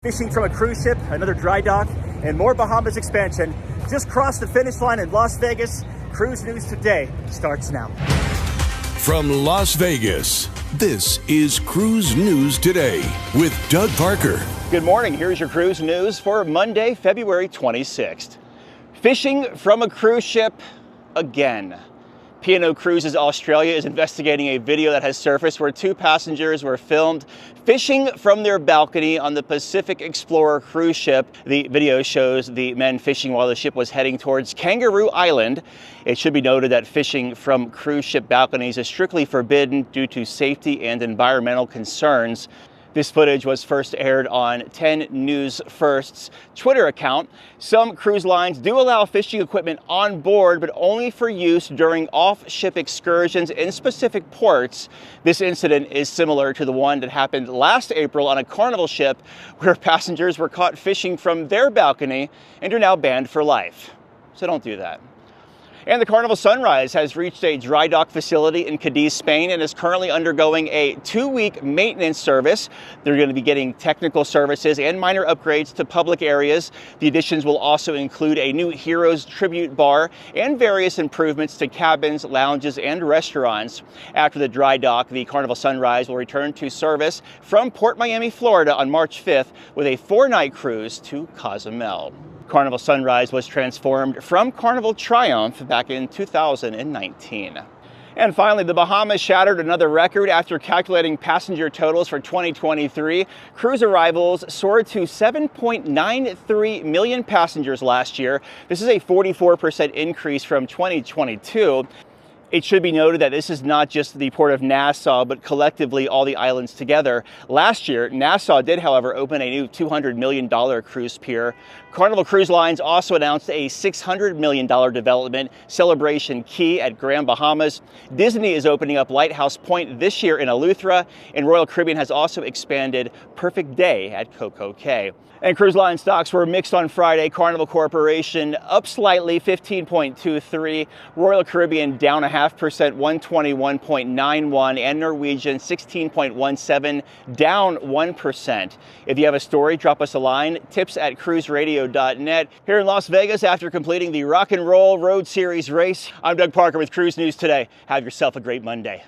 Fishing from a cruise ship, another dry dock, and more Bahamas expansion. Just crossed the finish line in Las Vegas. Cruise News Today starts now. From Las Vegas, this is Cruise News Today with Doug Parker. Good morning. Here's your cruise news for Monday, February 26th. Fishing from a cruise ship again. P&O Cruises Australia is investigating a video that has surfaced where two passengers were filmed fishing from their balcony on the Pacific Explorer cruise ship. The video shows the men fishing while the ship was heading towards Kangaroo Island. It should be noted that fishing from cruise ship balconies is strictly forbidden due to safety and environmental concerns. This footage was first aired on 10 News First's Twitter account. Some cruise lines do allow fishing equipment on board, but only for use during off-ship excursions in specific ports. This incident is similar to the one that happened last April on a Carnival ship, where passengers were caught fishing from their balcony and are now banned for life. So don't do that. And the Carnival Sunrise has reached a dry dock facility in Cadiz, Spain, and is currently undergoing a 2-week maintenance service. They're going to be getting technical services and minor upgrades to public areas. The additions will also include a new Heroes tribute bar and various improvements to cabins, lounges, and restaurants. After the dry dock, the Carnival Sunrise will return to service from Port Miami, Florida on March 5th with a 4-night cruise to Cozumel. Carnival Sunrise was transformed from Carnival Triumph back in 2019. And finally, the Bahamas shattered another record after calculating passenger totals for 2023. Cruise arrivals soared to 7.93 million passengers last year. This is a 44% increase from 2022. It should be noted that this is not just the port of Nassau, but collectively all the islands together. Last year, Nassau did, however, open a new $200 million cruise pier. Carnival Cruise Lines also announced a $600 million development, Celebration Key at Grand Bahamas. Disney is opening up Lighthouse Point this year in Eleuthera, and Royal Caribbean has also expanded Perfect Day at Coco Cay. And cruise line stocks were mixed on Friday. Carnival Corporation up slightly, 15.23. Royal Caribbean down 0.5%, 121.91. And Norwegian 16.17, down 1%. If you have a story, drop us a line, tips@cruiseradio.net. Here in Las Vegas, after completing the Rock and Roll Road Series race, I'm Doug Parker with Cruise News Today. Have yourself a great Monday.